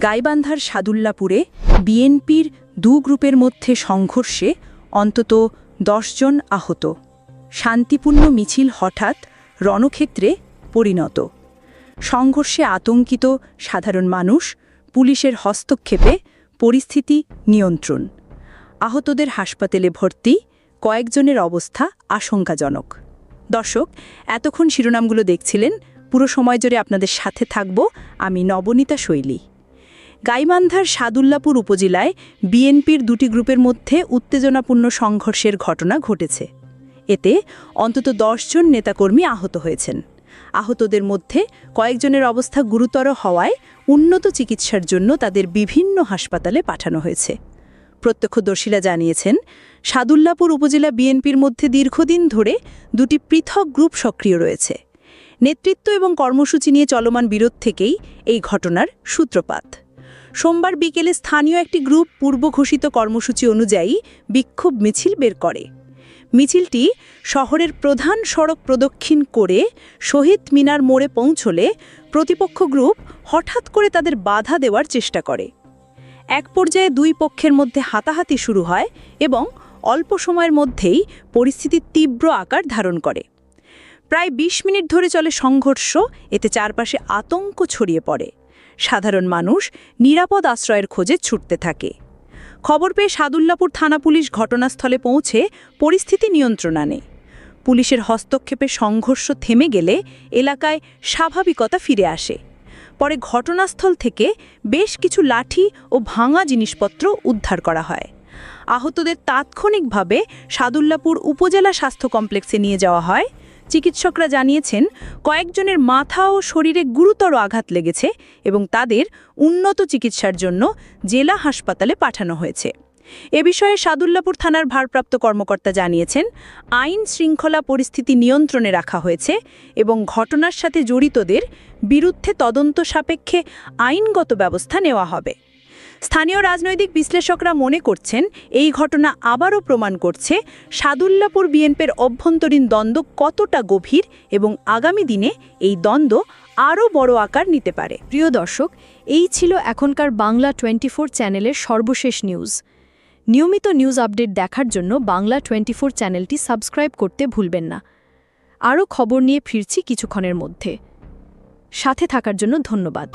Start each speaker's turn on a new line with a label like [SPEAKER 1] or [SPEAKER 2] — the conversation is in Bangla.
[SPEAKER 1] গাইবান্ধার সাদুল্লাপুরে বিএনপির দু গ্রুপের মধ্যে সংঘর্ষে অন্তত ১০ জন আহত। শান্তিপূর্ণ মিছিল হঠাৎ রণক্ষেত্রে পরিণত। সংঘর্ষে আতঙ্কিত সাধারণ মানুষ, পুলিশের হস্তক্ষেপে পরিস্থিতি নিয়ন্ত্রণ। আহতদের হাসপাতালে ভর্তি, কয়েকজনের অবস্থা আশঙ্কাজনক। দর্শক, এতক্ষণ শিরোনামগুলো দেখছিলেন। পুরো সময় জুড়ে আপনাদের সাথে থাকব আমি নবনীতা শৈলী। গাইবান্ধার সাদুল্লাপুর উপজেলায় বিএনপির দুটি গ্রুপের মধ্যে উত্তেজনাপূর্ণ সংঘর্ষের ঘটনা ঘটেছে। এতে অন্তত ১০ জন নেতাকর্মী আহত হয়েছেন। আহতদের মধ্যে কয়েকজনের অবস্থা গুরুতর হওয়ায় উন্নত চিকিৎসার জন্য তাদের বিভিন্ন হাসপাতালে পাঠানো হয়েছে। প্রত্যক্ষদর্শীরা জানিয়েছেন, সাদুল্লাপুর উপজেলা বিএনপির মধ্যে দীর্ঘদিন ধরে দুটি পৃথক গ্রুপ সক্রিয় রয়েছে। নেতৃত্ব এবং কর্মসূচি নিয়ে চলমান বিরোধ থেকেই এই ঘটনার সূত্রপাত। সোমবার বিকেলে স্থানীয় একটি গ্রুপ পূর্ব ঘোষিত কর্মসূচি অনুযায়ী বিক্ষোভ মিছিল বের করে। মিছিলটি শহরের প্রধান সড়ক প্রদক্ষিণ করে শহীদ মিনার মোড়ে পৌঁছলে প্রতিপক্ষ গ্রুপ হঠাৎ করে তাদের বাধা দেওয়ার চেষ্টা করে। এক পর্যায়ে দুই পক্ষের মধ্যে হাতাহাতি শুরু হয় এবং অল্প সময়ের মধ্যেই পরিস্থিতি তীব্র আকার ধারণ করে। প্রায় ২০ মিনিট ধরে চলে সংঘর্ষ। এতে চারপাশে আতঙ্ক ছড়িয়ে পড়ে। সাধারণ মানুষ নিরাপদ আশ্রয়ের খোঁজে ছুটতে থাকে। খবর পেয়ে সাদুল্লাপুর থানা পুলিশ ঘটনাস্থলে পৌঁছে পরিস্থিতি নিয়ন্ত্রণ আনে। পুলিশের হস্তক্ষেপে সংঘর্ষ থেমে গেলে এলাকায় স্বাভাবিকতা ফিরে আসে। পরে ঘটনাস্থল থেকে বেশ কিছু লাঠি ও ভাঙা জিনিসপত্র উদ্ধার করা হয়। আহতদের তাৎক্ষণিকভাবে সাদুল্লাপুর উপজেলা স্বাস্থ্য কমপ্লেক্সে নিয়ে যাওয়া হয়। চিকিৎসকরা জানিয়েছেন, কয়েকজনের মাথা ও শরীরে গুরুতর আঘাত লেগেছে এবং তাদের উন্নত চিকিৎসার জন্য জেলা হাসপাতালে পাঠানো হয়েছে। এ বিষয়ে সাদুল্লাপুর থানার ভারপ্রাপ্ত কর্মকর্তা জানিয়েছেন, আইন শৃঙ্খলা পরিস্থিতি নিয়ন্ত্রণে রাখা হয়েছে এবং ঘটনার সাথে জড়িতদের বিরুদ্ধে তদন্ত সাপেক্ষে আইনগত ব্যবস্থা নেওয়া হবে। স্থানীয় রাজনৈতিক বিশ্লেষকরা মনে করছেন, এই ঘটনা আবারও প্রমাণ করছে সাদুল্লাপুর বিএনপির অভ্যন্তরীণ দ্বন্দ্ব কতটা গভীর এবং আগামী দিনে এই দ্বন্দ্ব আরও বড় আকার নিতে পারে।
[SPEAKER 2] প্রিয় দর্শক, এই ছিল এখনকার বাংলা 24 চ্যানেলের সর্বশেষ নিউজ। নিয়মিত নিউজ আপডেট দেখার জন্য বাংলা 24 চ্যানেলটি সাবস্ক্রাইব করতে ভুলবেন না। আরও খবর নিয়ে ফিরছি কিছুক্ষণের মধ্যে। সাথে থাকার জন্য ধন্যবাদ।